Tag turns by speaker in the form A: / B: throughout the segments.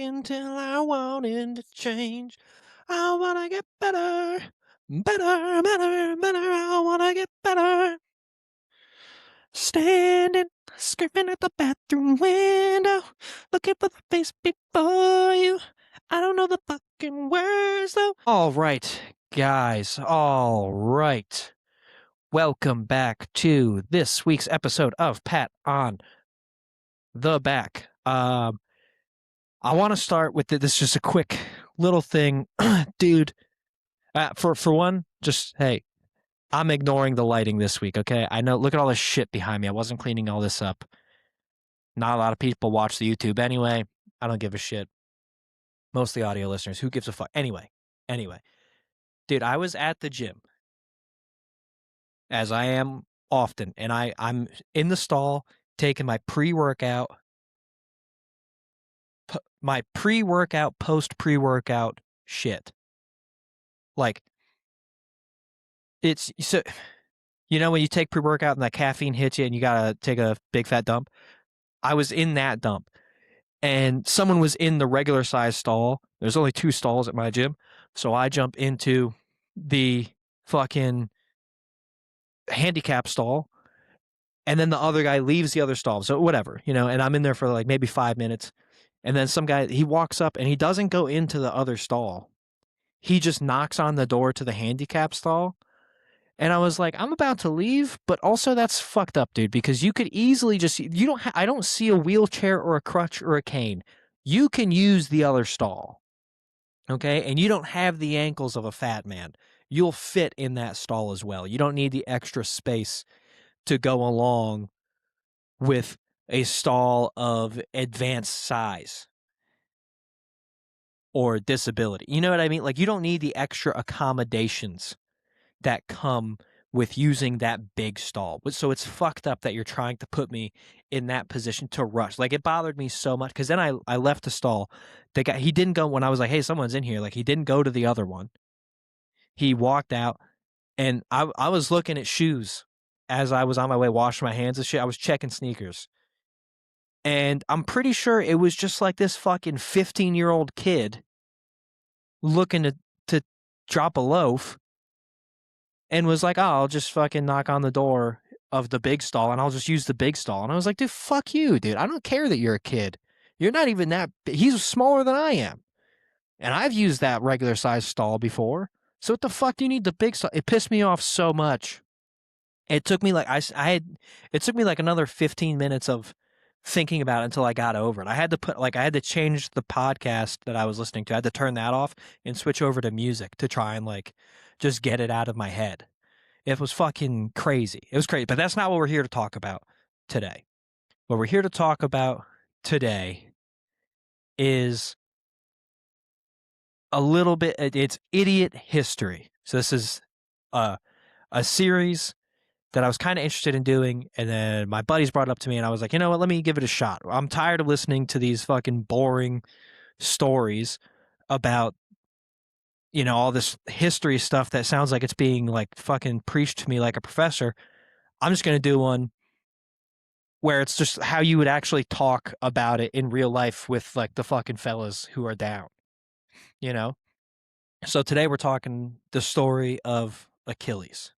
A: until I wanted to change. I wanna get better, better, better, better. I wanna get better. Standing, scraping at the bathroom window, looking for the face before you. I don't know the fucking words though. All right, guys. All right. Welcome back to this week's episode of Pat on the Back. I want to start with this. Just a quick little thing, dude. For one, just hey, I'm ignoring the lighting this week. Okay, I know. Look at all this shit behind me. I wasn't cleaning all this up. Not a lot of people watch the YouTube anyway. I don't give a shit. Mostly audio listeners. Who gives a fuck? Anyway, dude, I was at the gym, as I am often, and I'm in the stall taking my pre-workout, post pre-workout shit. Like, it's so, when you take pre-workout and that caffeine hits you and you gotta take a big fat dump. I was in that dump, and someone was in the regular size stall. There's only 2 stalls at my gym, so I jump into the fucking handicap stall, and then the other guy leaves the other stall. So whatever, and I'm in there for like maybe 5 minutes, and then some guy, he walks up and he doesn't go into the other stall. He just knocks on the door to the handicap stall. And I was like, I'm about to leave, but also that's fucked up, dude, because you could easily just, I don't see a wheelchair or a crutch or a cane. You can use the other stall, okay? And you don't have the ankles of a fat man. You'll fit in that stall as well. You don't need the extra space to go along with a stall of advanced size or disability. You know what I mean? Like, you don't need the extra accommodations that come with using that big stall. So it's fucked up that you're trying to put me in that position to rush. Like, it bothered me so much because then I left the stall. The guy, he didn't go when I was like, hey, someone's in here. Like, he didn't go to the other one. He walked out, and I was looking at shoes as I was on my way washing my hands and shit. I was checking sneakers. And I'm pretty sure it was just like this fucking 15-year-old kid looking to drop a loaf, and was like, oh, I'll just fucking knock on the door of the big stall and I'll just use the big stall. And I was like, dude, fuck you, dude. I don't care that you're a kid. You're not even that big. He's smaller than I am. And I've used that regular size stall before. So what the fuck do you need the big stall? It pissed me off so much. It took me like it took me like another 15 minutes of thinking about it until I got over it. I had to change the podcast that I was listening to. I had to turn that off and switch over to music to try and like just get it out of my head. It was fucking crazy. It was crazy, but that's not what we're here to talk about today. What we're here to talk about today is a little bit, it's idiot history. So this is a series that I was kind of interested in doing, and then my buddies brought it up to me, and I was like, you know what, let me give it a shot. I'm tired of listening to these fucking boring stories about, all this history stuff that sounds like it's being like fucking preached to me like a professor. I'm just going to do one where it's just how you would actually talk about it in real life with like the fucking fellas who are down, you know? So today we're talking the story of Achilles.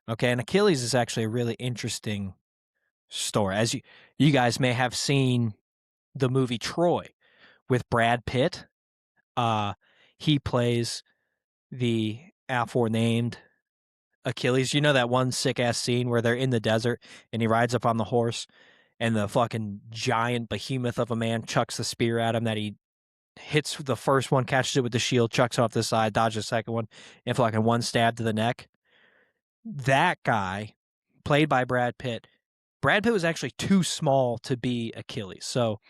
A: Okay, and Achilles is actually a really interesting story. As you guys may have seen the movie Troy with Brad Pitt. He plays the aforenamed Achilles. You know that one sick ass scene where they're in the desert and he rides up on the horse and the fucking giant behemoth of a man chucks the spear at him that he hits the first one, catches it with the shield, chucks it off the side, dodges the second one, and for like a one stab to the neck. That guy, played by Brad Pitt was actually too small to be Achilles. So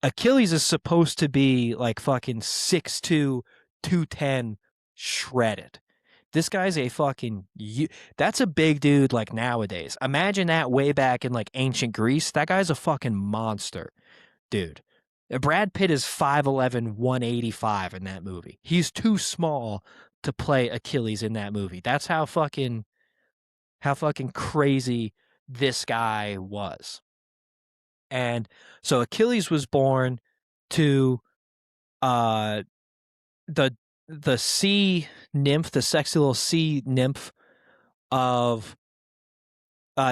A: Achilles is supposed to be like fucking 6'2", 210, shredded. This guy's a fucking, that's a big dude like nowadays. Imagine that way back in like ancient Greece. That guy's a fucking monster, dude. Brad Pitt is 5'11", 185 in that movie. He's too small to play Achilles in that movie. That's how fucking crazy this guy was. And so Achilles was born to uh the the sea nymph, the sexy little sea nymph of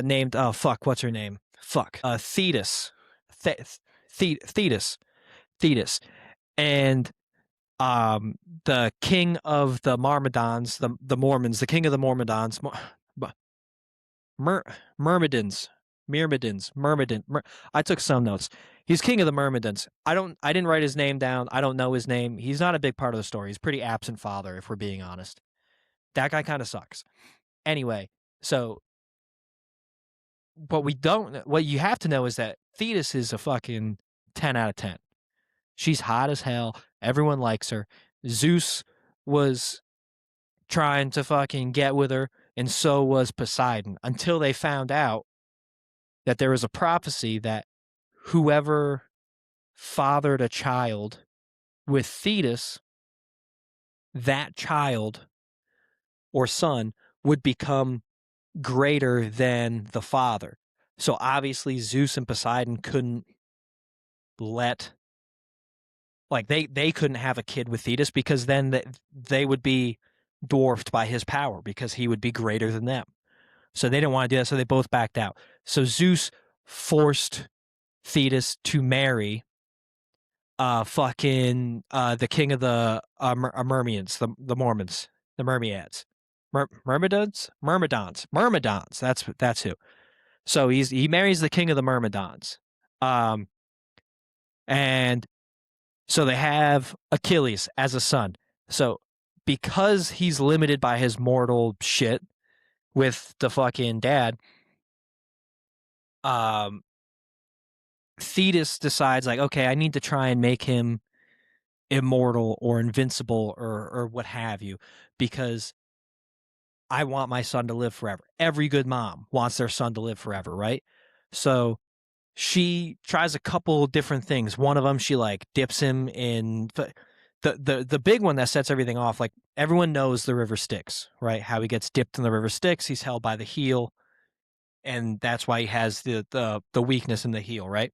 A: named what's her name? Thetis. Thetis. Thetis. And the king of the Myrmidons, the Mormons, the king of the Myrmidons, Myrmidons, I took some notes. He's king of the Myrmidons. I didn't write his name down. I don't know his name. He's not a big part of the story. He's a pretty absent father, if we're being honest. That guy kind of sucks. Anyway, so what you have to know is that Thetis is a fucking 10 out of 10. She's hot as hell. Everyone likes her. Zeus was trying to fucking get with her, and so was Poseidon, until they found out that there was a prophecy that whoever fathered a child with Thetis, that child or son would become greater than the father. So obviously Zeus and Poseidon couldn't let, like, they couldn't have a kid with Thetis, because then they would be dwarfed by his power, because he would be greater than them. So they didn't want to do that, so they both backed out. So Zeus forced Thetis to marry the king of the Myrmians, the Mormons, the Myrmiads. Myrmidons. That's who. So he marries the king of the Myrmidons. And so they have Achilles as a son. So because he's limited by his mortal shit with the fucking dad, Thetis decides, like, okay, I need to try and make him immortal or invincible or what have you, because I want my son to live forever. Every good mom wants their son to live forever, right? So she tries a couple different things. One of them, she like dips him in the big one that sets everything off. Like, everyone knows the river Styx, right? How he gets dipped in the river Styx. He's held by the heel, and that's why he has the weakness in the heel, right?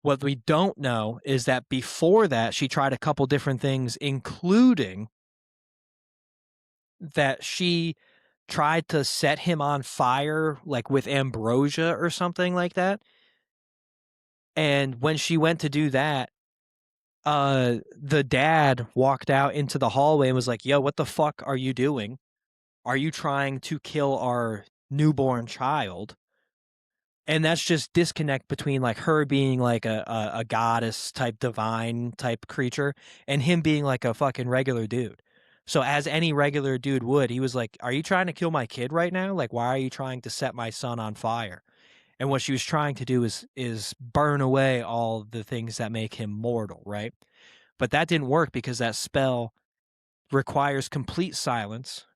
A: What we don't know is that before that, she tried a couple different things, including that she tried to set him on fire, like with ambrosia or something like that. And when she went to do that, the dad walked out into the hallway and was like, "Yo, what the fuck are you doing? Are you trying to kill our newborn child?" And that's just disconnect between, like, her being like a goddess type, divine type creature, and him being like a fucking regular dude. So as any regular dude would, he was like, "Are you trying to kill my kid right now? Like, why are you trying to set my son on fire?" And what she was trying to do is burn away all the things that make him mortal, right? But that didn't work, because that spell requires complete silence,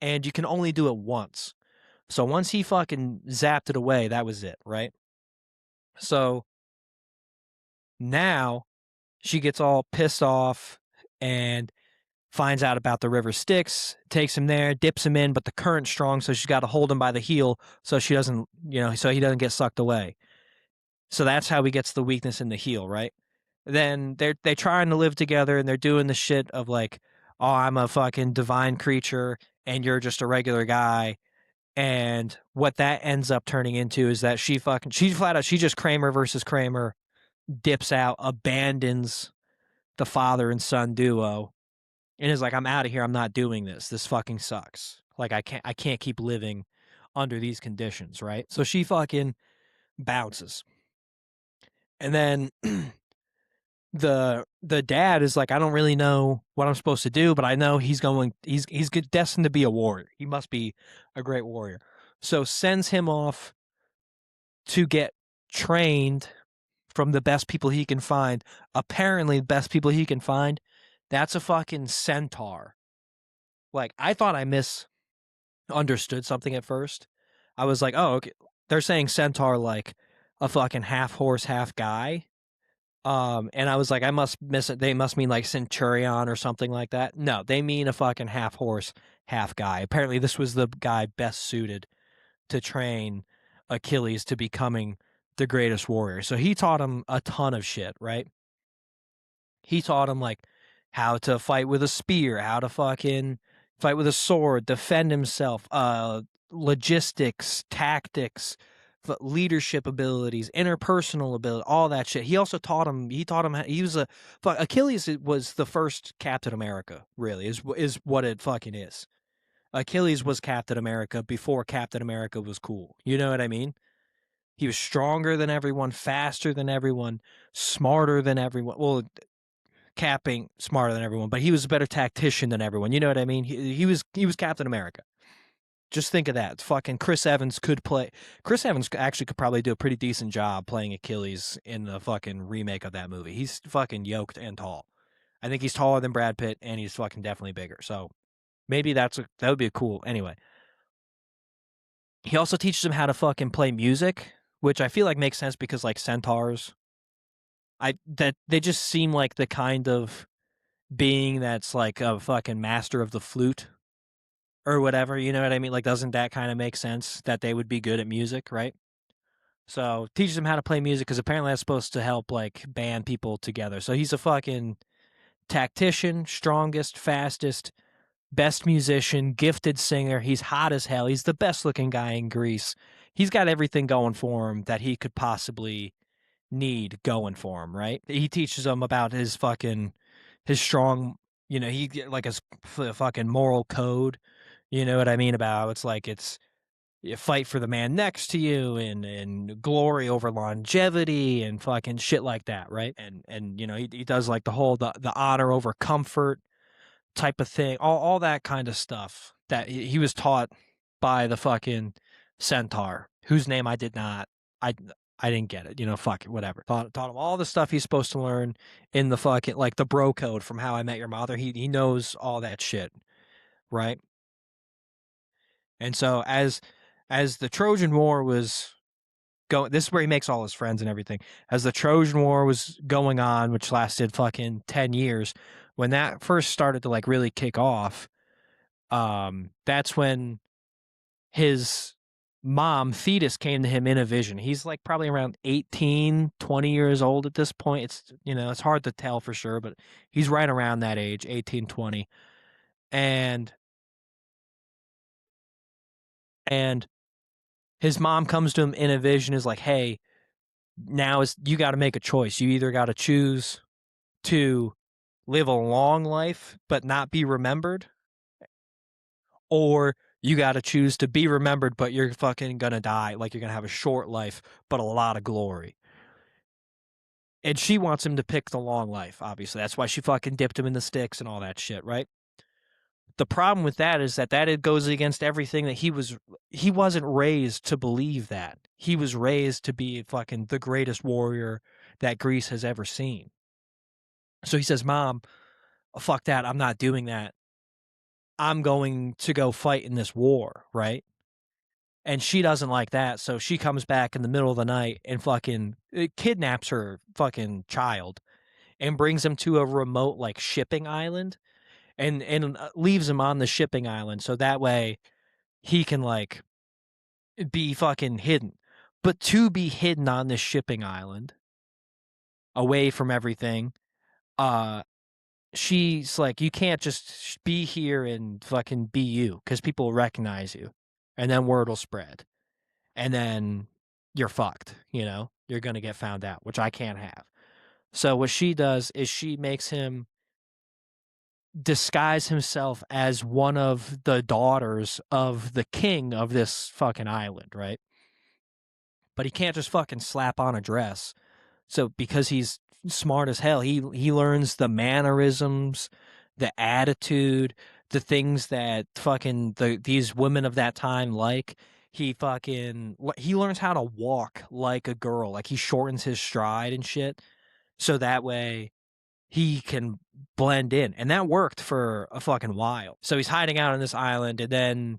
A: and you can only do it once. So once he fucking zapped it away, that was it, right? So now she gets all pissed off and finds out about the river Styx, takes him there, dips him in, but the current's strong, so she's got to hold him by the heel so she doesn't, so he doesn't get sucked away. So that's how he gets the weakness in the heel, right? Then they're trying to live together, and they're doing the shit of like, "Oh, I'm a fucking divine creature and you're just a regular guy." And what that ends up turning into is that she flat out, she just Kramer versus Kramer, dips out, abandons the father and son duo, and is like, "I'm out of here. I'm not doing this. This fucking sucks. Like, I can't keep living under these conditions," right? So she fucking bounces. And then the dad is like, "I don't really know what I'm supposed to do, but I know he's destined to be a warrior. He must be a great warrior." So sends him off to get trained from the best people he can find. Apparently, the best people he can find, that's a fucking centaur. Like, I thought I misunderstood something at first. I was like, "Oh, okay." They're saying centaur like a fucking half horse, half guy. And I was like, I must miss it. They must mean like centurion or something like that. No, they mean a fucking half horse, half guy. Apparently, this was the guy best suited to train Achilles to becoming the greatest warrior. So he taught him a ton of shit, right? He taught him like how to fight with a spear, how to fucking fight with a sword, defend himself, logistics, tactics, leadership abilities, interpersonal ability, all that shit. He also taught him. He taught him. He was a Achilles was the first Captain America. Really, is what it fucking is. Achilles was Captain America before Captain America was cool. You know what I mean? He was stronger than everyone, faster than everyone, smarter than everyone. Well, capping smarter than everyone, but he was a better tactician than everyone. You know what I mean? He was Captain America. Just think of that. Fucking Chris Evans could play. Chris Evans actually could probably do a pretty decent job playing Achilles in the fucking remake of that movie. He's fucking yoked and tall. I think he's taller than Brad Pitt, and he's fucking definitely bigger. So maybe that would be a cool. Anyway, he also teaches him how to fucking play music, which I feel like makes sense because like centaurs, that they just seem like the kind of being that's like a fucking master of the flute or whatever. You know what I mean? Like, doesn't that kind of make sense that they would be good at music, right? So teaches him how to play music because apparently that's supposed to help like band people together. So he's a fucking tactician, strongest, fastest, best musician, gifted singer. He's hot as hell. He's the best looking guy in Greece. He's got everything going for him that he could possibly need going for him, right? He teaches him about his strong, he like his fucking moral code. You know what I mean? About it's like it's you fight for the man next to you and glory over longevity and fucking shit like that, right? And he does like the honor over comfort type of thing, all that kind of stuff that he was taught by the fucking centaur, whose name I did not, I didn't get it, fuck it, whatever. Taught him all the stuff he's supposed to learn in the fucking like the bro code from How I Met Your Mother. He knows all that shit, right? And so as the Trojan War was going, this is where he makes all his friends and everything. As the Trojan War was going on, which lasted fucking 10 years, when that first started to like really kick off, that's when his mom Thetis came to him in a vision. He's like probably around 18, 20 years old at this point. It's hard to tell for sure, but he's right around that age, 18, 20. And and his mom comes to him in a vision, is like, "Hey, now is you got to make a choice. You either got to choose to live a long life but not be remembered, or you got to choose to be remembered but you're fucking gonna die, like you're gonna have a short life but a lot of glory." And she wants him to pick the long life, obviously. That's why she fucking dipped him in the sticks and all that shit, right? The problem with that is that it goes against everything that he wasn't raised to believe that. He was raised to be fucking the greatest warrior that Greece has ever seen. So he says, "Mom, fuck that. I'm not doing that. I'm going to go fight in this war," right? And she doesn't like that, so she comes back in the middle of the night and fucking kidnaps her fucking child and brings him to a remote like shipping island and leaves him on the shipping island so that way he can like be fucking hidden. But to be hidden on this shipping island, away from everything, uh she's like, you can't just be here and fucking be you because people will recognize you and then word will spread and then you're fucked, you're gonna get found out, which I can't have. So what she does is she makes him disguise himself as one of the daughters of the king of this fucking island, right? But he can't just fucking slap on a dress. So because he's smart as hell, he learns the mannerisms, the attitude, the things that fucking these women of that time like. He learns how to walk like a girl. Like he shortens his stride and shit. So that way he can blend in. And that worked for a fucking while. So he's hiding out on this island, and then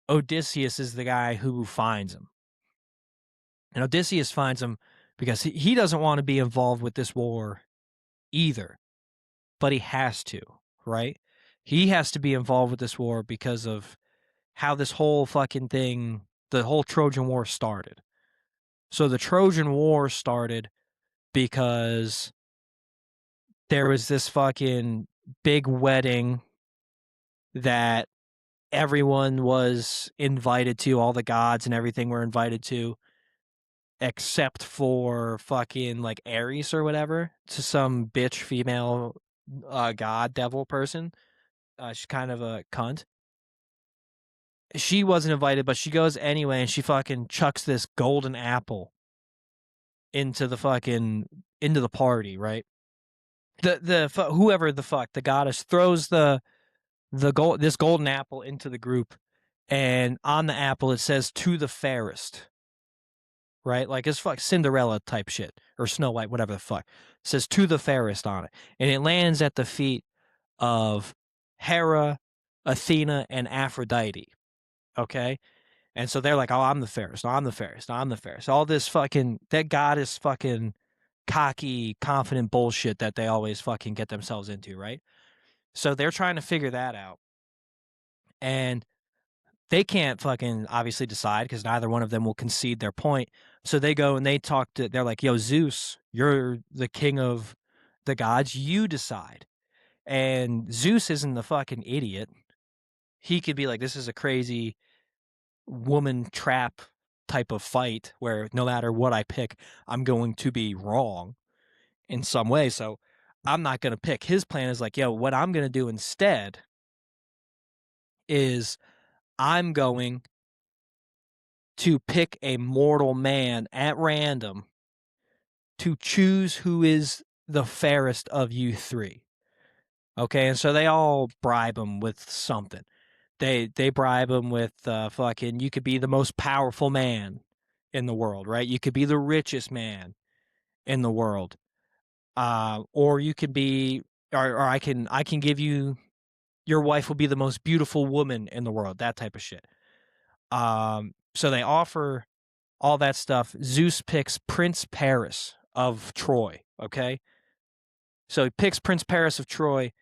A: Odysseus is the guy who finds him. And Odysseus finds him because he doesn't want to be involved with this war either, but he has to, right? He has to be involved with this war because of how this whole fucking thing, the whole Trojan War started. So the Trojan War started because there was this fucking big wedding that everyone was invited to, all the gods and everything were invited to, except for fucking like Ares or whatever, to some bitch female god devil person. She's kind of a cunt. She wasn't invited, but she goes anyway, and she fucking chucks this golden apple into the party, right? Whoever the fuck the goddess throws this golden apple into the group, and on the apple it says "to the fairest," right? Like it's fuck Cinderella type shit or Snow White, whatever the fuck. It says "to the fairest" on it, and it lands at the feet of Hera, Athena, and Aphrodite. Okay, and so they're like, "Oh, I'm the fairest. No, I'm the fairest. No, I'm the fairest." All this fucking that goddess fucking cocky, confident bullshit that they always fucking get themselves into, right? So they're trying to figure that out, and they can't fucking obviously decide because neither one of them will concede their point. So they go and they talk to, they're like, "Yo, Zeus, you're the king of the gods. You decide." And Zeus isn't the fucking idiot. He could be like, "This is a crazy woman trap type of fight where no matter what I pick, I'm going to be wrong in some way. So I'm not going to pick." His plan is like, "Yo, what I'm going to do instead is I'm going to pick a mortal man at random to choose who is the fairest of you three." Okay, and so they all bribe him with something. They bribe him with fucking, you could be the most powerful man in the world, right? You could be the richest man in the world, or you could be, or I can give you, your wife will be the most beautiful woman in the world, that type of shit. So they offer all that stuff. Zeus picks Prince Paris of Troy. Okay, so he picks Prince Paris of Troy,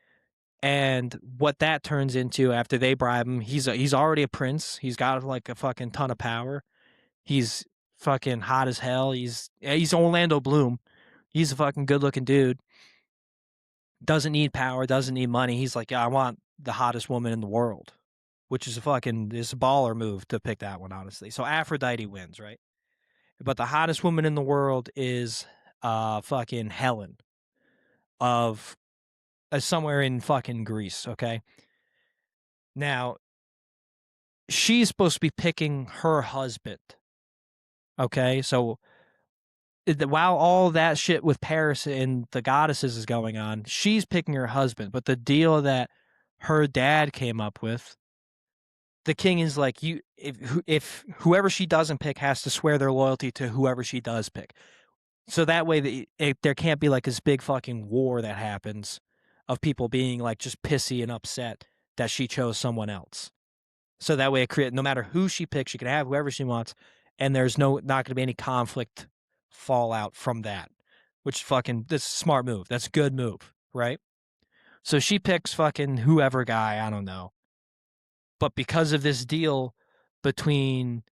A: and what that turns into after they bribe him, he's already a prince. He's got like a fucking ton of power. He's fucking hot as hell. He's Orlando Bloom. He's a fucking good looking dude. Doesn't need power. Doesn't need money. He's like, "Yeah, I want the hottest woman in the world," which is a baller move to pick that one, honestly. So Aphrodite wins, right? But the hottest woman in the world is fucking Helen of somewhere in fucking Greece, okay? Now, she's supposed to be picking her husband, okay? So while all that shit with Paris and the goddesses is going on, she's picking her husband. But the deal that her dad came up with, the king is like, "You, if whoever she doesn't pick has to swear their loyalty to whoever she does pick." So that way, there can't be like this big fucking war that happens of people being like just pissy and upset that she chose someone else. So that way, no matter who she picks, she can have whoever she wants, and there's not going to be any conflict fallout from that. Which fucking, this is a smart move. That's a good move, right? So she picks fucking whoever guy, I don't know. But because of this deal between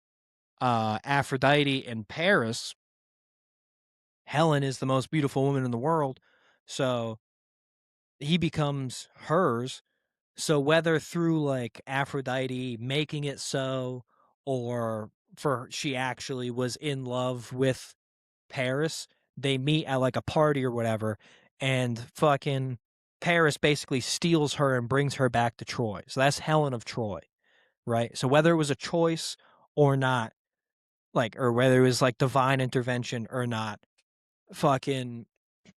A: Aphrodite and Paris, Helen is the most beautiful woman in the world. So he becomes hers. So whether through like Aphrodite making it so, or for she actually was in love with Paris, they meet at like a party or whatever, and fucking Paris basically steals her and brings her back to Troy. So that's Helen of Troy, right? So whether it was a choice or not, like, or whether it was like divine intervention or not, fucking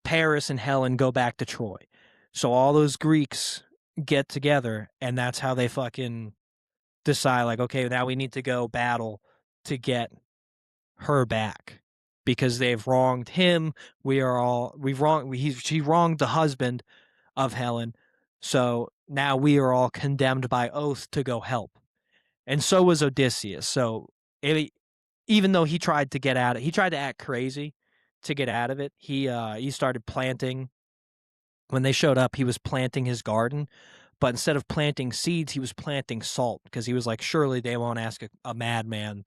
A: Paris and Helen go back to Troy. So all those Greeks get together, and that's how they fucking decide, like, okay, now we need to go battle to get her back because they've wronged him. She wronged the husband of Helen. So now we are all condemned by oath to go help. And so was Odysseus. So even though he tried to get out of it, he tried to act crazy to get out of it. He started planting. When they showed up, he was planting his garden, but instead of planting seeds, he was planting salt because he was like, surely they won't ask a madman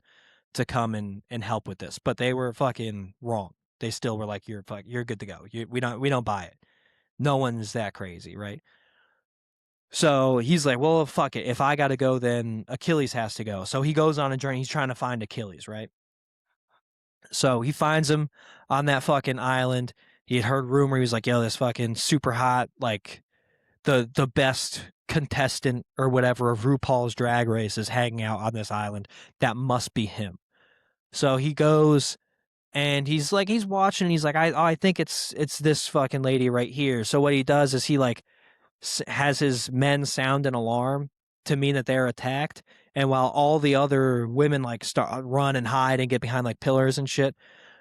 A: to come and help with this, but they were fucking wrong. They still were like, you're good to go. We don't buy it. No one's that crazy, right? So he's like, well, fuck it. If I got to go, then Achilles has to go. So he goes on a journey. He's trying to find Achilles, right? So he finds him on that fucking island. He had heard rumor. He was like, yo, this fucking super hot, like the best contestant or whatever of RuPaul's Drag Race is hanging out on this island. That must be him. So he goes and he's watching. And he's like, I think it's this fucking lady right here. So what he does is he like has his men sound an alarm to mean that they're attacked. And while all the other women like start run and hide and get behind like pillars and shit,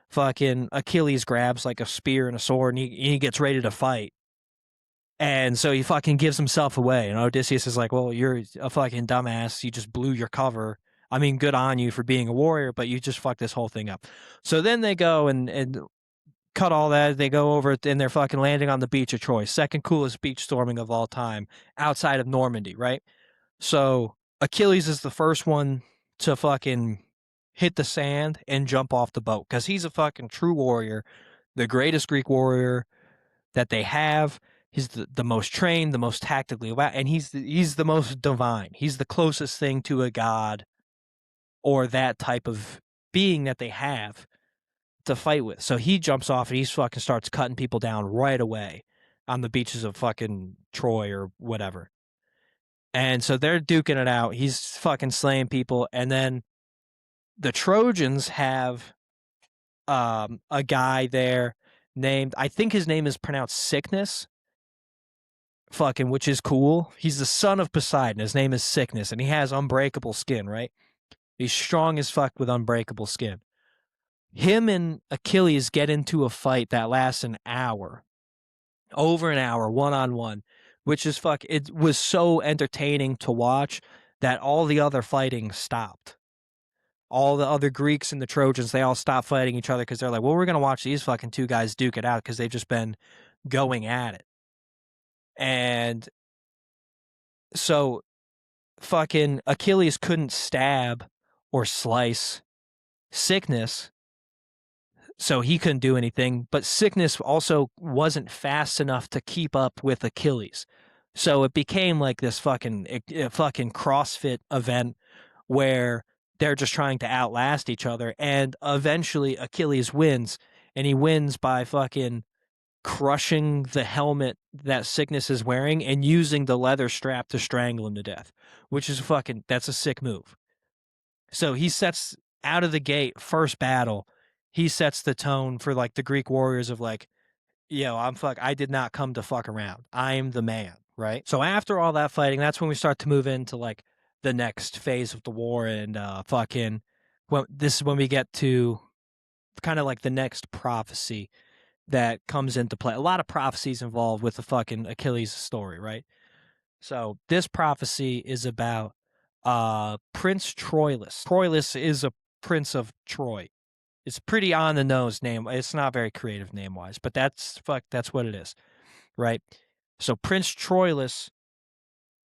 A: fucking Achilles grabs like a spear and a sword and he gets ready to fight. And so he fucking gives himself away. And Odysseus is like, well, you're a fucking dumbass. You just blew your cover. I mean, good on you for being a warrior, but you just fucked this whole thing up. So then they go and cut all that. They go over and they're fucking landing on the beach of Troy. Second coolest beach storming of all time outside of Normandy, right? So Achilles is the first one to fucking hit the sand and jump off the boat because he's a fucking true warrior, the greatest Greek warrior that they have. He's the most trained, the most tactically aware, and he's the most divine. He's the closest thing to a god or that type of being that they have to fight with. So he jumps off and he fucking starts cutting people down right away on the beaches of fucking Troy or whatever. And so they're duking it out. He's fucking slaying people. And then the Trojans have a guy there named, I think his name is pronounced Sickness, fucking, which is cool. He's the son of Poseidon. His name is Sickness, and he has unbreakable skin, right? He's strong as fuck with unbreakable skin. Him and Achilles get into a fight that lasts an hour, over an hour, one-on-one, which is fuck. It was so entertaining to watch that all the other fighting stopped. All the other Greeks and the Trojans, they all stopped fighting each other because they're like, well, we're going to watch these fucking two guys duke it out because they've just been going at it. And so fucking Achilles couldn't stab or slice Sickness, so he couldn't do anything. But Sickness also wasn't fast enough to keep up with Achilles. So it became like this fucking CrossFit event where they're just trying to outlast each other. And eventually Achilles wins, and he wins by fucking crushing the helmet that Sickness is wearing and using the leather strap to strangle him to death, which is that's a sick move. So he sets out of the gate, first battle, he sets the tone for like the Greek warriors of like, yo, I did not come to fuck around. I'm the man, right? So after all that fighting, that's when we start to move into like the next phase of the war and this is when we get to kind of like the next prophecy that comes into play. A lot of prophecies involved with the fucking Achilles story, right? So this prophecy is about Prince Troilus. Troilus is a prince of Troy. It's pretty on the nose name. It's not very creative name wise, but that's what it is, right? So Prince Troilus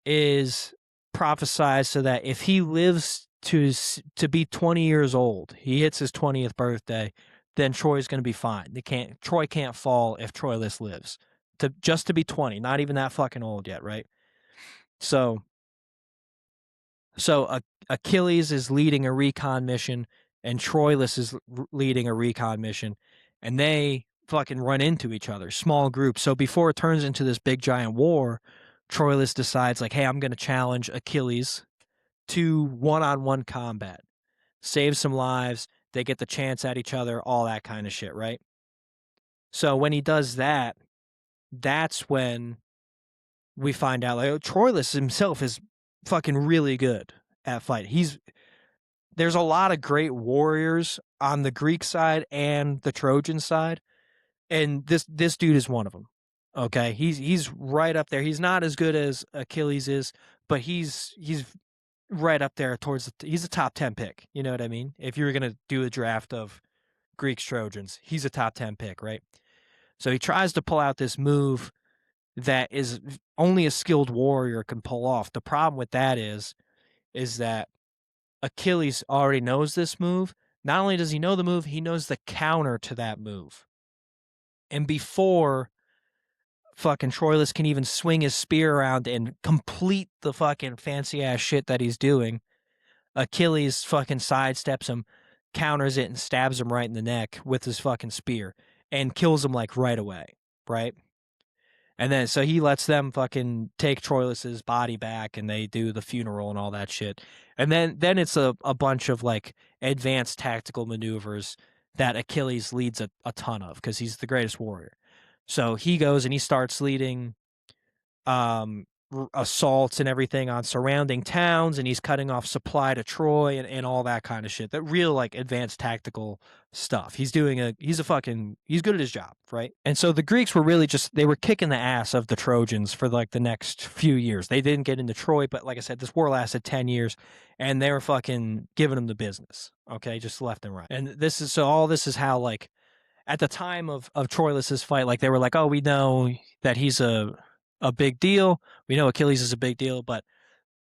A: is prophesied so that if he lives to be 20 years old, he hits his 20th birthday, then Troy's going to be fine. Troy can't fall if Troilus lives. To be 20, not even that fucking old yet, right? So Achilles is leading a recon mission and Troilus is leading a recon mission, and they fucking run into each other, small groups. So before it turns into this big giant war, Troilus decides like, hey, I'm going to challenge Achilles to one-on-one combat, save some lives, they get the chance at each other, all that kind of shit, right? So when he does that, that's when we find out like Troilus himself is fucking really good at fighting. There's a lot of great warriors on the Greek side and the Trojan side, and this dude is one of them. Okay, he's right up there. He's not as good as Achilles is, but he's right up there he's a top 10 pick. You know what I mean? If you were gonna do a draft of Greeks Trojans, he's a top 10 pick, right? So he tries to pull out this move that is only a skilled warrior can pull off. The problem with that is that Achilles already knows this move. Not only does he know the move, he knows the counter to that move. And before fucking Troilus can even swing his spear around and complete the fucking fancy ass shit that he's doing, Achilles fucking sidesteps him, counters it, and stabs him right in the neck with his fucking spear and kills him like right away, right? And then so he lets them fucking take Troilus's body back and they do the funeral and all that shit. And then it's a bunch of like advanced tactical maneuvers that Achilles leads a ton of because he's the greatest warrior. So he goes and he starts leading assaults and everything on surrounding towns, and he's cutting off supply to Troy and all that kind of shit. That real like advanced tactical stuff. He's good at his job, right? And so the Greeks were really they were kicking the ass of the Trojans for like the next few years. They didn't get into Troy, but like I said, this war lasted 10 years and they were fucking giving them the business. Okay, just left and right. And all this is how like at the time of Troilus's fight, like they were like, oh, we know that he's a big deal. We know Achilles is a big deal, but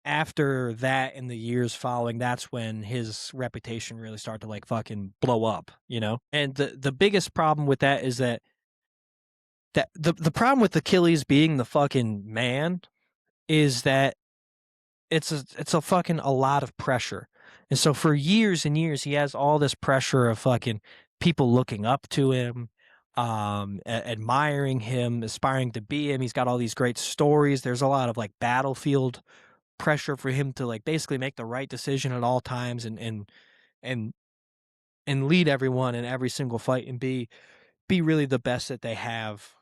A: after that, in the years following, that's when his reputation really started to like fucking blow up, you know? And the biggest problem with that is that the problem with Achilles being the fucking man is that it's a fucking a lot of pressure. And so for years and years he has all this pressure of fucking people looking up to him, admiring him, aspiring to be him. He's got all these great stories. There's a lot of like battlefield pressure for him to like basically make the right decision at all times and and lead everyone in every single fight and be really the best that they have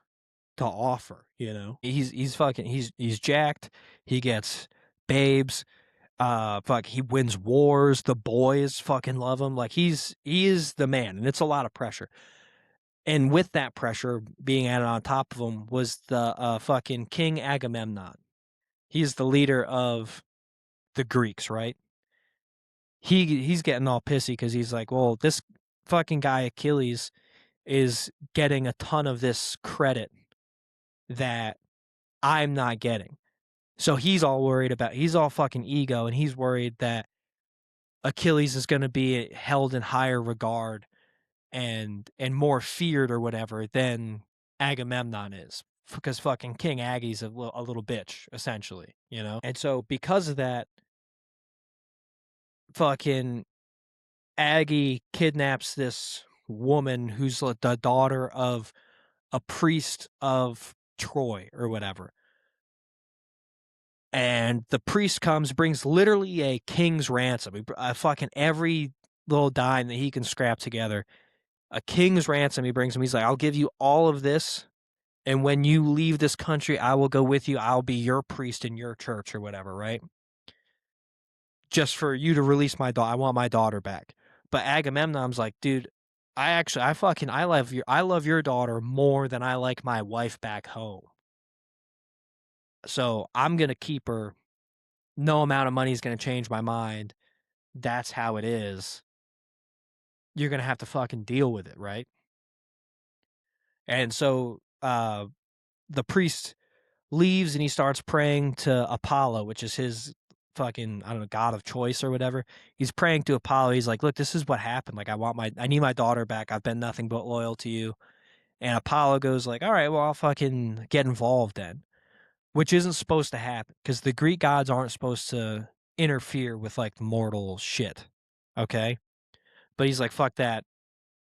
A: to offer, you know. He's jacked. He gets babes. He wins wars. The boys fucking love him. Like he is the man, and it's a lot of pressure. And with that pressure being added on top of him was the fucking King Agamemnon. He's the leader of the Greeks, right? He's getting all pissy because he's like, well, this fucking guy Achilles is getting a ton of this credit that I'm not getting. So he's all fucking ego, and he's worried that Achilles is going to be held in higher regard and more feared or whatever than Agamemnon is, because fucking King Aggie's a little bitch essentially, you know. And so because of that, fucking Aggie kidnaps this woman who's the daughter of a priest of Troy or whatever. And the priest comes, brings literally a king's ransom. Fucking every little dime that he can scrap together. A king's ransom he brings him. He's like, I'll give you all of this. And when you leave this country, I will go with you. I'll be your priest in your church or whatever, right? Just for you to release my daughter. I want my daughter back. But Agamemnon's like, dude, I love your daughter more than I like my wife back home. So I'm gonna keep her. No amount of money is gonna change my mind. That's how it is. You're gonna have to fucking deal with it, right? And so the priest leaves and he starts praying to Apollo, which is his fucking, I don't know, god of choice or whatever. He's praying to Apollo. He's like, look, this is what happened. Like, I need my daughter back. I've been nothing but loyal to you. And Apollo goes like, all right, well, I'll fucking get involved then, which isn't supposed to happen because the Greek gods aren't supposed to interfere with like mortal shit. Okay. But he's like, fuck that.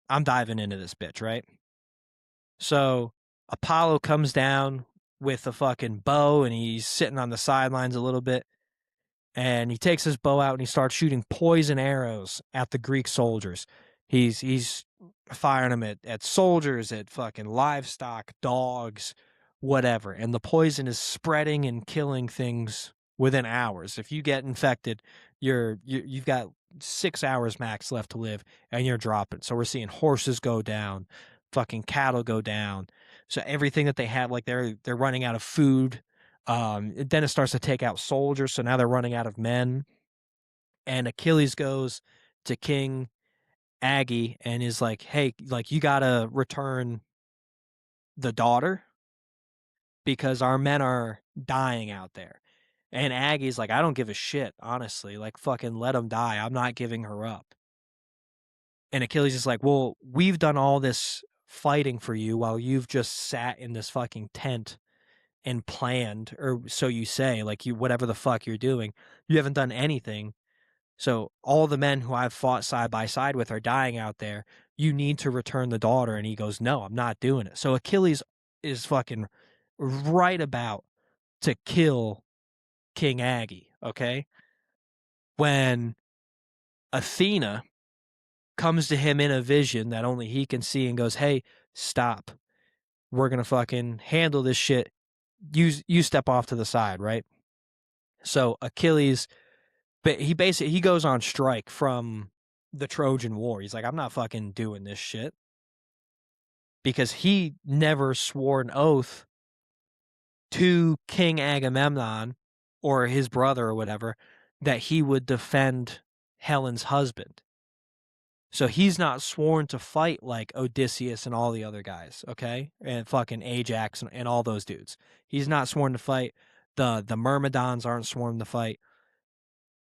A: I'm diving into this bitch, right? So Apollo comes down with a fucking bow and he's sitting on the sidelines a little bit. And he takes his bow out and he starts shooting poison arrows at the Greek soldiers. He's firing them at soldiers, at fucking livestock, dogs, whatever. And the poison is spreading and killing things within hours. If you get infected, you've got 6 hours max left to live and you're dropping. So we're seeing horses go down, fucking cattle go down. So everything that they have, like they're running out of food. Then it starts to take out soldiers, so now they're running out of men. And Achilles goes to King Aggie and is like, "Hey, like you gotta return the daughter because our men are dying out there." And Aggie's like, I don't give a shit, honestly. Like, fucking let him die. I'm not giving her up. And Achilles is like, well, we've done all this fighting for you while you've just sat in this fucking tent and planned, or so you say, like, you, whatever the fuck you're doing, you haven't done anything. So all the men who I've fought side by side with are dying out there. You need to return the daughter. And he goes, no, I'm not doing it. So Achilles is fucking right about to kill King Aggie, okay? When Athena comes to him in a vision that only he can see and goes, hey, stop. We're going to fucking handle this shit. You step off to the side, right? So Achilles, but he goes on strike from the Trojan War. He's like, I'm not fucking doing this shit, because he never swore an oath to King Agamemnon or his brother or whatever that he would defend Helen's husband. So he's not sworn to fight like Odysseus and all the other guys, okay? And fucking Ajax and all those dudes. He's not sworn to fight. The Myrmidons aren't sworn to fight.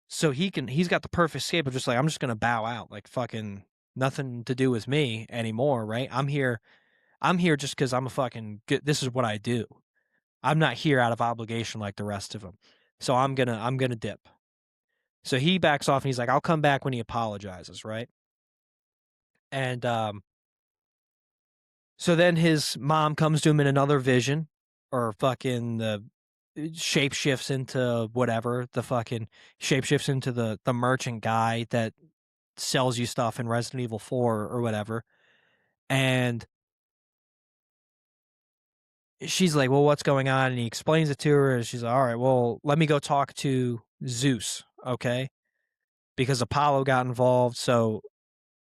A: So he's got the perfect escape of just like, I'm just gonna bow out, like fucking nothing to do with me anymore, right? I'm here just because I'm a fucking good, this is what I do. I'm not here out of obligation like the rest of them. So I'm gonna dip. So he backs off and he's like, I'll come back when he apologizes, right? And so then his mom comes to him in another vision, or fucking the shapeshifts into whatever, the fucking shapeshifts into the merchant guy that sells you stuff in Resident Evil 4 or whatever. And she's like, well, what's going on? And he explains it to her, and she's like, all right, well, let me go talk to Zeus, okay? Because Apollo got involved, so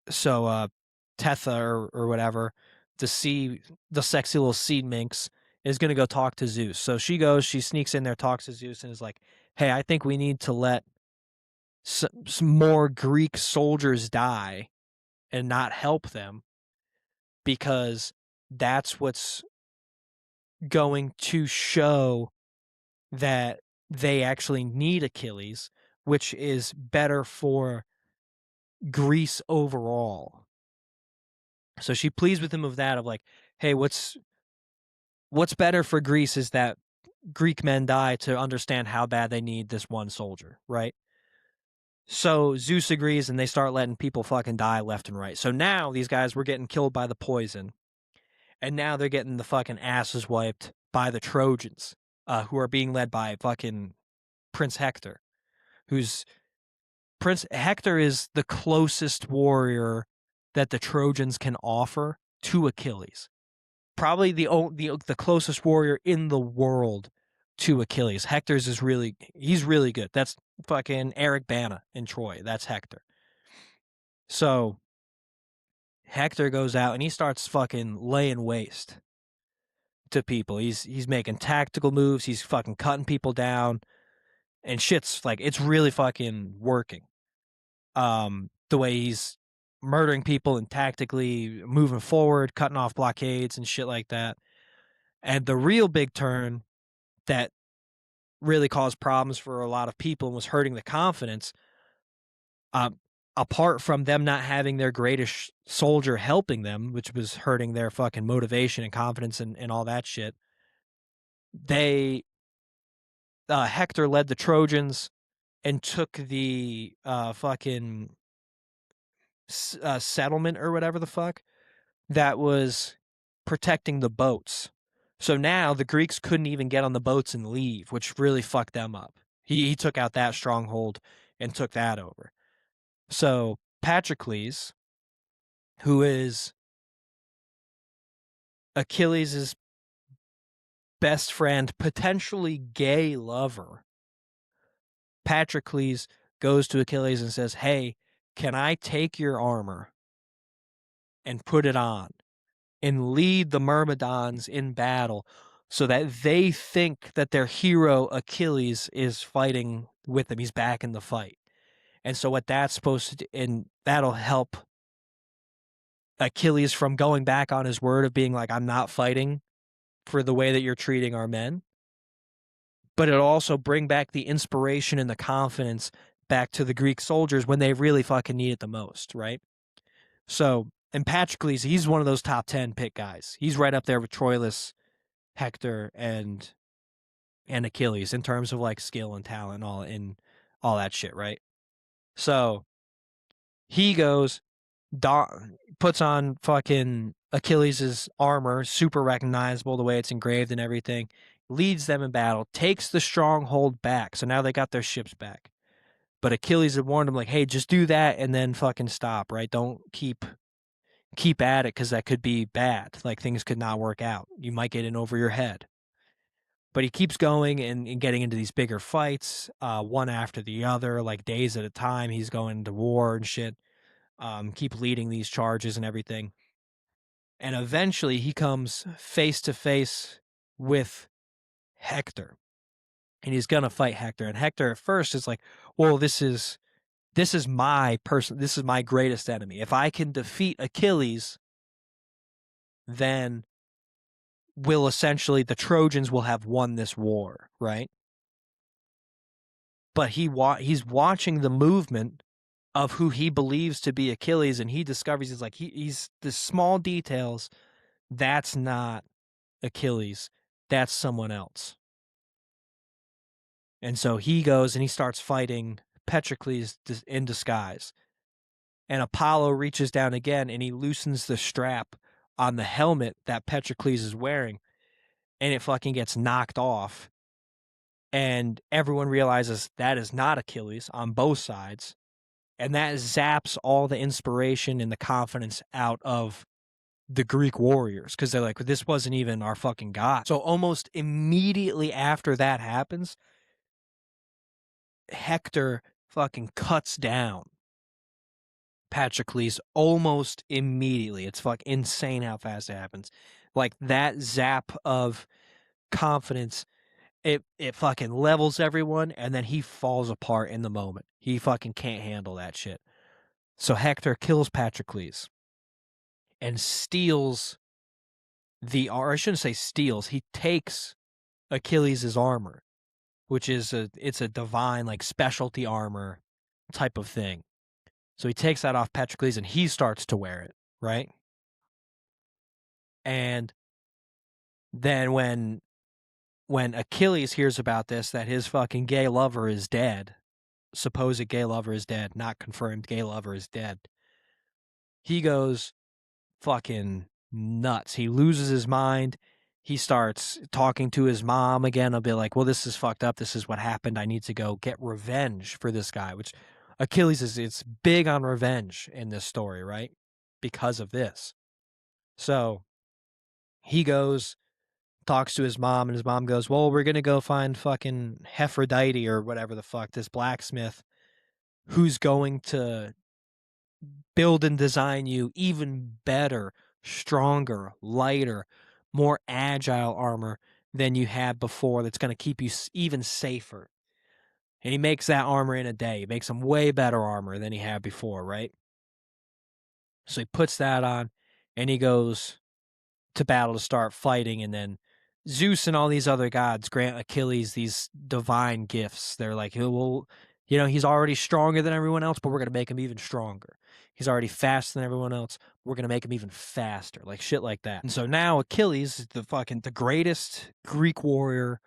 A: Tetha or whatever, the sexy little seed minx, is gonna go talk to Zeus. So she goes, she sneaks in there, talks to Zeus, and is like, hey, I think we need to let some more Greek soldiers die and not help them, because that's what's going to show that they actually need Achilles, which is better for Greece overall. So she pleads with him of that, of like, hey, what's better for Greece is that Greek men die to understand how bad they need this one soldier, right? So Zeus agrees, and they start letting people fucking die left and right. So now these guys were getting killed by the poison, and now they're getting the fucking asses wiped by the Trojans, who are being led by fucking Prince Hector, who's Prince Hector is the closest warrior that the Trojans can offer to Achilles. Probably the closest warrior in the world to Achilles. Hector's is he's really good. That's fucking Eric Bana in Troy. That's Hector. So Hector goes out and he starts fucking laying waste to people. He's making tactical moves. He's fucking cutting people down, and shit's like, it's really fucking working. The way he's murdering people and tactically moving forward, cutting off blockades and shit like that. And the real big turn that really caused problems for a lot of people and was hurting the confidence, apart from them not having their greatest soldier helping them, which was hurting their fucking motivation and confidence and all that shit, they Hector led the Trojans and took the fucking settlement or whatever the fuck that was protecting the boats. So now the Greeks couldn't even get on the boats and leave, which really fucked them up. He took out that stronghold and took that over. So Patroclus, who is Achilles' best friend, potentially gay lover, Patroclus goes to Achilles and says, hey, can I take your armor and put it on and lead the Myrmidons in battle so that they think that their hero Achilles is fighting with them. He's back in the fight. And so what that's supposed to do, and that'll help Achilles from going back on his word of being like, I'm not fighting for the way that you're treating our men. but it'll also bring back the inspiration and the confidence back to the Greek soldiers when they really fucking need it the most, right? So, and Patroclus, he's one of those top 10 pick guys. He's right up there with Troilus, Hector, and Achilles in terms of like skill and talent and all that shit, right? So he goes, puts on fucking Achilles' armor, super recognizable the way it's engraved and everything, leads them in battle, takes the stronghold back. So now they got their ships back. But Achilles had warned him, like, hey, just do that and then fucking stop, right? Don't keep at it because that could be bad. Like, things could not work out. You might get in over your head. But he keeps going and getting into these bigger fights, one after the other, like days at a time. He's going to war and shit. Keep leading these charges and everything. And eventually he comes face to face with Hector. And he's gonna fight Hector. And Hector at first is like, well, this is my person, this is my greatest enemy. If I can defeat Achilles, then will essentially the Trojans will have won this war, right? But he's watching the movement of who he believes to be Achilles, and he discovers he's like he's the small details. That's not Achilles. That's someone else. And so he goes and he starts fighting Patroclus in disguise. And Apollo reaches down again and he loosens the strap on the helmet that Patroclus is wearing, and it fucking gets knocked off. And everyone realizes that is not Achilles on both sides. And that zaps all the inspiration and the confidence out of the Greek warriors because they're like, this wasn't even our fucking god. So almost immediately after that happens, Hector fucking cuts down Patroclus almost immediately. It's fucking insane how fast it happens. Like that zap of confidence, it fucking levels everyone, and then he falls apart in the moment. He fucking can't handle that shit. So Hector kills Patroclus and steals or I shouldn't say steals, he takes Achilles' armor, which is it's a divine, like, specialty armor type of thing. So he takes that off Patroclus and he starts to wear it, right? And then when Achilles hears about this, that his fucking gay lover is dead, supposed gay lover is dead, not confirmed gay lover is dead, he goes fucking nuts. He loses his mind. He starts talking to his mom again. I'll be like, well, this is fucked up. This is what happened. I need to go get revenge for this guy, which Achilles it's big on revenge in this story, right? Because of this. So he goes, talks to his mom, and his mom goes, well, we're going to go find fucking Hephrodite or whatever the fuck, this blacksmith who's going to build and design you even better, stronger, lighter, more agile armor than you had before that's going to keep you even safer. And he makes that armor in a day. He makes him way better armor than he had before, right? So he puts that on and he goes to battle to start fighting. And then Zeus and all these other gods grant Achilles these divine gifts. They're like, well, he's already stronger than everyone else, but we're going to make him even stronger. He's already faster than everyone else. We're going to make him even faster, like shit like that. And so now Achilles is the greatest Greek warrior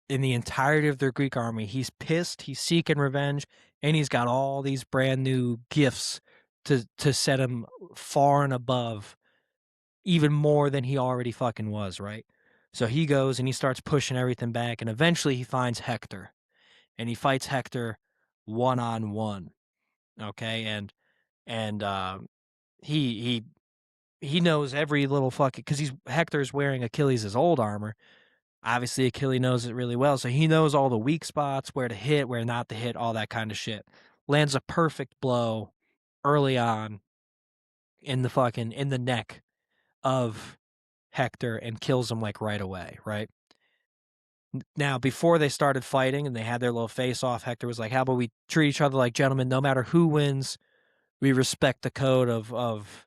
A: in the entirety of their Greek army. He's pissed. He's seeking revenge, and he's got all these brand new gifts to set him far and above, even more than he already fucking was, right? So he goes and he starts pushing everything back, and eventually he finds Hector, and he fights Hector one-on-one. Okay, and he knows every little fucking, because Hector's wearing Achilles' old armor. Obviously, Achilles knows it really well, so he knows all the weak spots, where to hit, where not to hit, all that kind of shit. Lands a perfect blow early on in the neck of Hector and kills him like right away, right? Now, before they started fighting and they had their little face off, Hector was like, how about we treat each other like gentlemen? No matter who wins, we respect the code of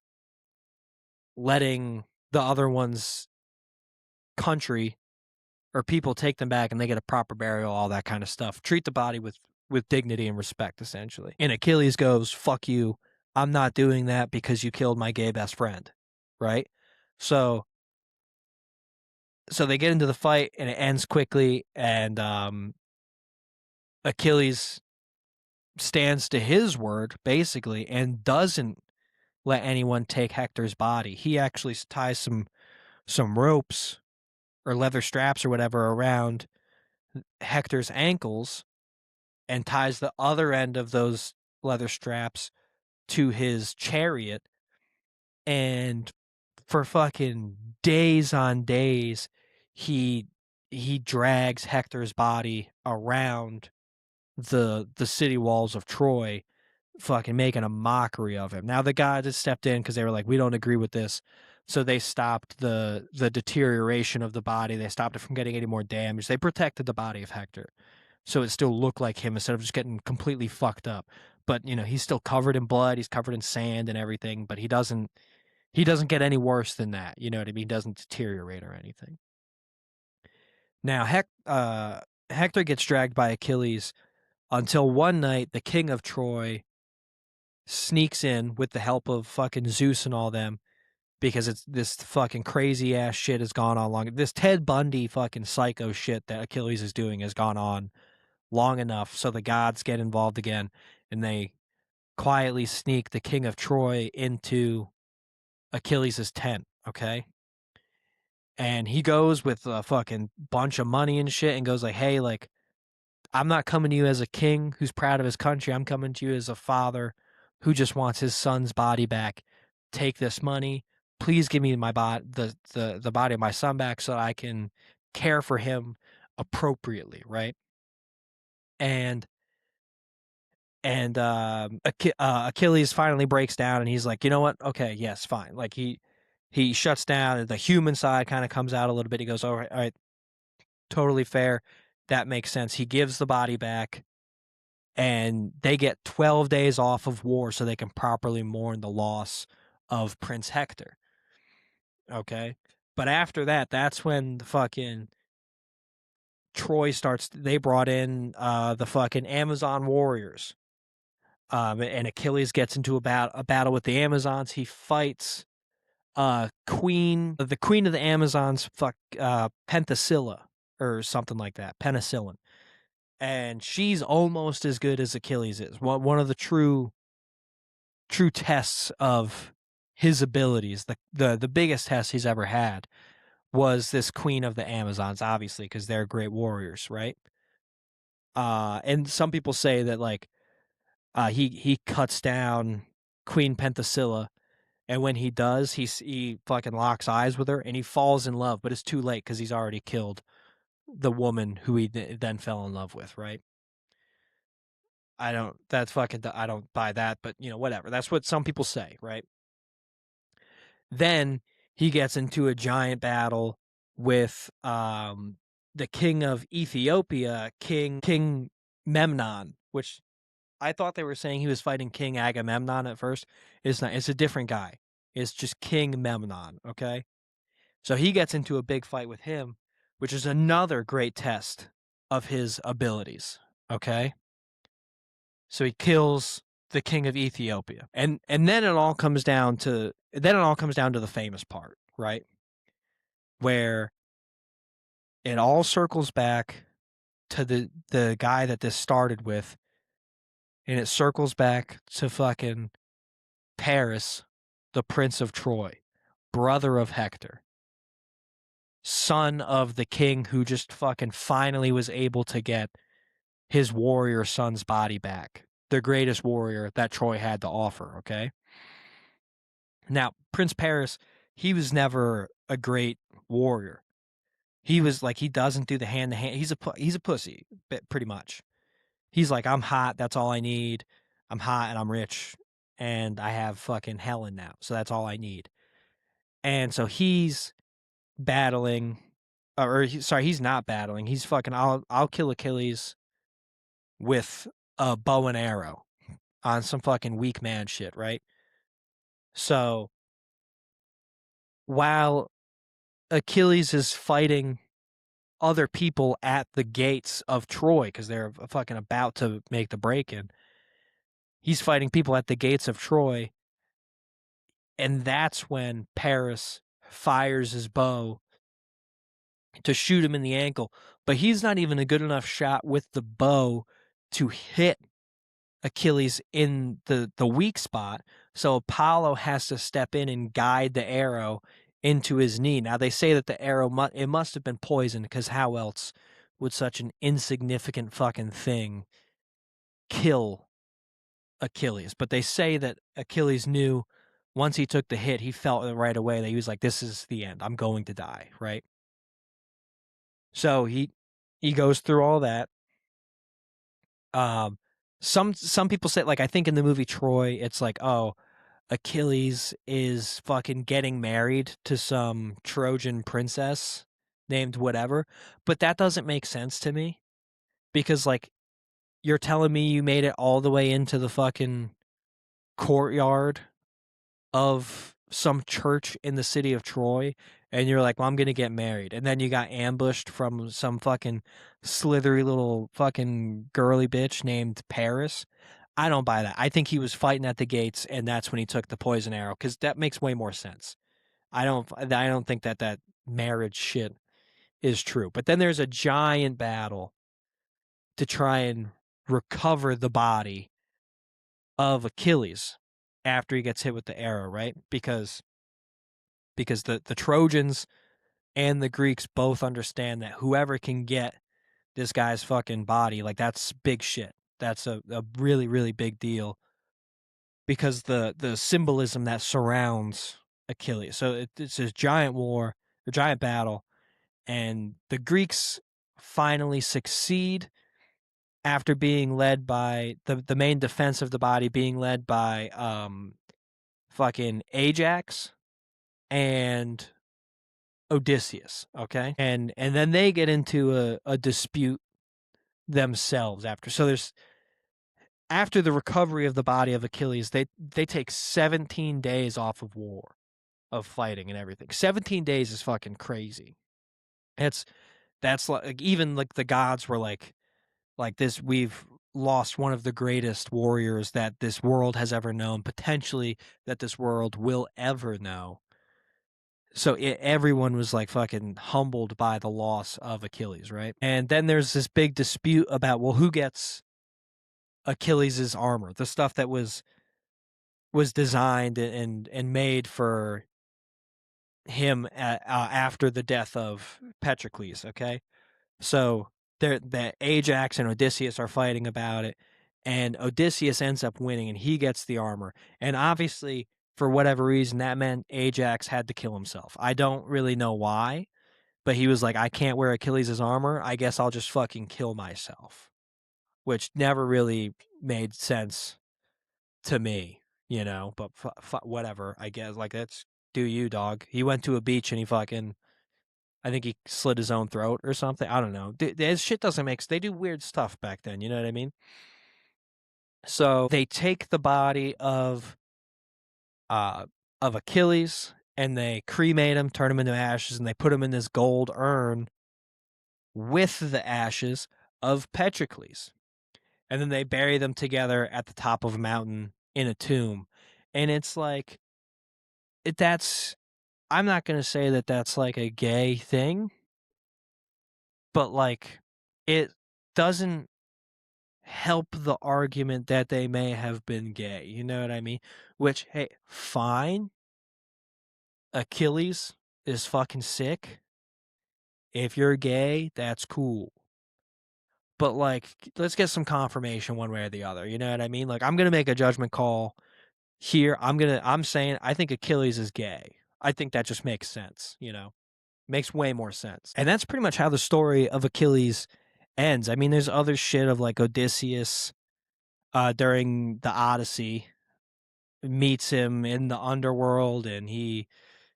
A: letting the other one's country or people take them back and they get a proper burial, all that kind of stuff. Treat the body with dignity and respect, essentially. And Achilles goes, "Fuck you. I'm not doing that because you killed my gay best friend." Right? So they get into the fight and it ends quickly, and Achilles stands to his word basically and doesn't let anyone take Hector's body. He actually ties some ropes or leather straps or whatever around Hector's ankles and ties the other end of those leather straps to his chariot, and for fucking days on days he drags Hector's body around the city walls of Troy, fucking making a mockery of him. Now the gods had stepped in because they were like, we don't agree with this. So they stopped the deterioration of the body. They stopped it from getting any more damage. They protected the body of Hector, so it still looked like him instead of just getting completely fucked up. But he's still covered in blood. He's covered in sand and everything. But he doesn't get any worse than that. You know what I mean? He doesn't deteriorate or anything. Now Hector gets dragged by Achilles until one night the king of Troy sneaks in with the help of fucking Zeus and all them, because it's this fucking crazy ass shit has gone on long. This Ted Bundy fucking psycho shit that Achilles is doing has gone on long enough, so the gods get involved again, and they quietly sneak the king of Troy into Achilles' tent, okay? And he goes with a fucking bunch of money and shit and goes like, hey, like, I'm not coming to you as a king who's proud of his country. I'm coming to you as a father who just wants his son's body back. Take this money. Please give me my body, the body of my son back, so that I can care for him appropriately, right? And Achilles finally breaks down, and he's like, you know what? Okay, yes, fine. Like he shuts down, and the human side kind of comes out a little bit. He goes, all right, totally fair. That makes sense. He gives the body back, and they get 12 days off of war so they can properly mourn the loss of Prince Hector. Okay? But after that, that's when the fucking Troy starts. They brought in the fucking Amazon warriors. And Achilles gets into a battle with the Amazons. He fights the queen of the Amazons, Penthesilea or something like that, penicillin. And she's almost as good as Achilles is. One of the true tests of his abilities, the biggest test he's ever had, was this queen of the Amazons, obviously, because they're great warriors, right? And some people say that like he cuts down Queen Penthesilea, and when he does, he fucking locks eyes with her, and he falls in love, but it's too late because he's already killed the woman who he then fell in love with, right? I don't buy that, but whatever. That's what some people say, right? Then he gets into a giant battle with the king of Ethiopia, King Memnon, which I thought they were saying he was fighting King Agamemnon at first. It's not. It's a different guy. It's just King Memnon, okay? So he gets into a big fight with him, which is another great test of his abilities, okay? So he kills the king of Ethiopia. And then it all comes down to the famous part, right? Where it all circles back to the guy that this started with, and it circles back to fucking Paris, the Prince of Troy, brother of Hector, son of the king who just fucking finally was able to get his warrior son's body back. The greatest warrior that Troy had to offer, okay? Now, Prince Paris, he was never a great warrior. He was like, he doesn't do the hand to hand. He's a pussy, pretty much. He's like, I'm hot. That's all I need. I'm hot and I'm rich and I have fucking Helen now. So that's all I need. And so he's battling, he's not battling. He's fucking, I'll kill Achilles with a bow and arrow on some fucking weak man shit, right? So while Achilles is fighting other people at the gates of Troy because they're fucking about to make the break in. He's fighting people at the gates of Troy, and that's when Paris fires his bow to shoot him in the ankle, but he's not even a good enough shot with the bow to hit Achilles in the weak spot. So Apollo has to step in and guide the arrow into his knee. Now they say that the arrow it must have been poisoned because how else would such an insignificant fucking thing kill Achilles? But they say that Achilles knew once he took the hit, he felt it right away that he was like, "This is the end. I'm going to die." Right. So he goes through all that. Um, some people say, like, I think in the movie Troy, it's like, oh, Achilles is fucking getting married to some Trojan princess named whatever, but that doesn't make sense to me because, like, you're telling me you made it all the way into the fucking courtyard of some church in the city of Troy, and you're like, well, I'm gonna get married. And then you got ambushed from some fucking slithery little fucking girly bitch named Paris. I don't buy that. I think he was fighting at the gates, and that's when he took the poison arrow, because that makes way more sense. I don't think that marriage shit is true. But then there's a giant battle to try and recover the body of Achilles after he gets hit with the arrow, right? Because the Trojans and the Greeks both understand that whoever can get this guy's fucking body, like, that's big shit. That's a really, really big deal because the symbolism that surrounds Achilles. So it's this giant war, a giant battle, and the Greeks finally succeed after being led by the main defense of the body being led by fucking Ajax and Odysseus, okay? And then they get into a dispute themselves after. So there's after the recovery of the body of Achilles, they take 17 days off of war, of fighting and everything. 17 days is fucking crazy. It's that's like even like the gods were like this, we've lost one of the greatest warriors that this world has ever known, potentially that this world will ever know. So everyone was like fucking humbled by the loss of Achilles, right? And then there's this big dispute about, well, who gets Achilles's armor, the stuff that was designed and made for him after the death of Patroclus. Okay, so the Ajax and Odysseus are fighting about it, and Odysseus ends up winning, and he gets the armor. And obviously, for whatever reason, that meant Ajax had to kill himself. I don't really know why, but he was like, I can't wear Achilles' armor. I guess I'll just fucking kill myself, which never really made sense to me, but whatever, I guess. Like, that's do you, dog. He went to a beach and he fucking, I think he slit his own throat or something. I don't know. His shit doesn't make, they do weird stuff back then, you know what I mean? So they take the body uh, of Achilles and they cremate him, turn him into ashes, and they put him in this gold urn with the ashes of Patroclus. And then they bury them together at the top of a mountain in a tomb. And it's like, that's, I'm not going to say that that's like a gay thing, but like, it doesn't help the argument that they may have been gay. You know what I mean? Which, hey, fine. Achilles is fucking sick. If you're gay, that's cool. But like, let's get some confirmation one way or the other. You know what I mean? Like, I'm going to make a judgment call here. I'm saying I think Achilles is gay. I think that just makes sense, makes way more sense. And that's pretty much how the story of Achilles ends. I mean, there's other shit of like Odysseus during the Odyssey meets him in the underworld and he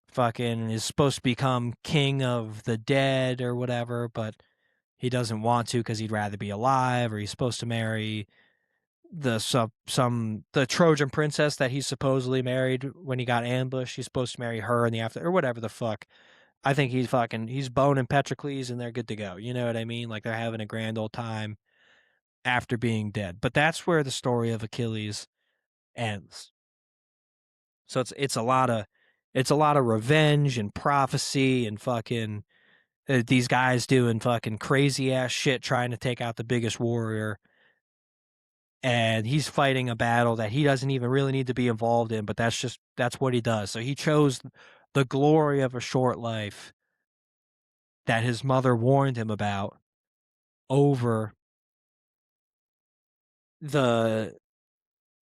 A: fucking is supposed to become king of the dead or whatever, but he doesn't want to because he'd rather be alive, or he's supposed to marry the Trojan princess that he supposedly married when he got ambushed. He's supposed to marry her in the after, or whatever the fuck. I think he's boning Patroclus and they're good to go. You know what I mean? Like they're having a grand old time after being dead. But that's where the story of Achilles ends. So it's a lot of revenge and prophecy and fucking these guys doing fucking crazy ass shit trying to take out the biggest warrior. And he's fighting a battle that he doesn't even really need to be involved in, but that's what he does. So he chose the glory of a short life that his mother warned him about over the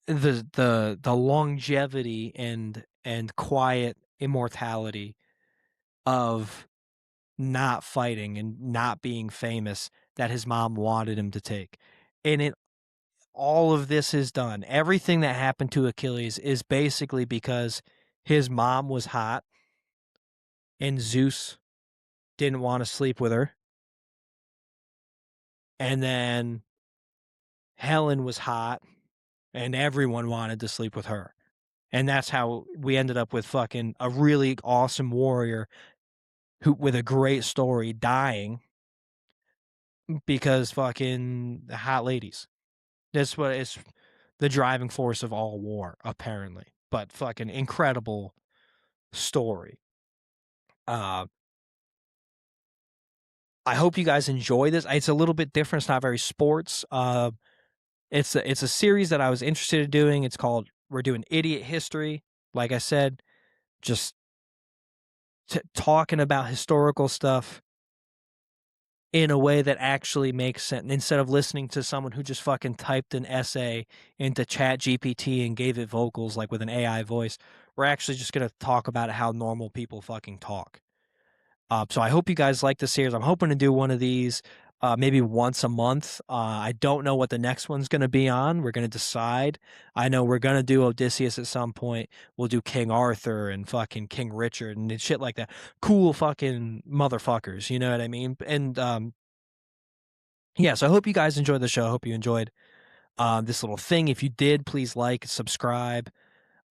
A: the longevity and quiet immortality of not fighting and not being famous that his mom wanted him to take. And it all of this is done. Everything that happened to Achilles is basically because his mom was hot and Zeus didn't want to sleep with her. And then Helen was hot and everyone wanted to sleep with her. And that's how we ended up with fucking a really awesome warrior who with a great story dying because fucking hot ladies. That's what is the driving force of all war, apparently. But fucking incredible story. Uh, I hope you guys enjoy this. It's a little bit different. It's not very sports. It's a series that I was interested in doing. It's called We're Doing Idiot History. Like I said, just talking about historical stuff in a way that actually makes sense instead of listening to someone who just fucking typed an essay into Chat GPT and gave it vocals like with an AI voice. We're actually just going to talk about how normal people fucking talk. So I hope you guys like the series. I'm hoping to do one of these maybe once a month. I don't know what the next one's going to be on. We're going to decide. I know we're going to do Odysseus at some point. We'll do King Arthur and fucking King Richard and shit like that. Cool fucking motherfuckers. You know what I mean? And yeah, so I hope you guys enjoyed the show. I hope you enjoyed this little thing. If you did, please like, subscribe.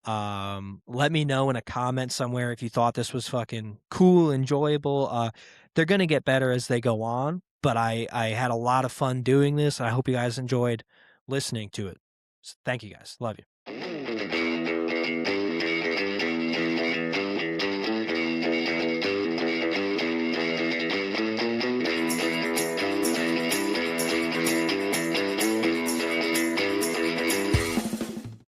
A: Let me know in a comment somewhere if you thought this was fucking cool, enjoyable. They're gonna get better as they go on, but I had a lot of fun doing this, and I hope you guys enjoyed listening to it. So thank you guys. Love you.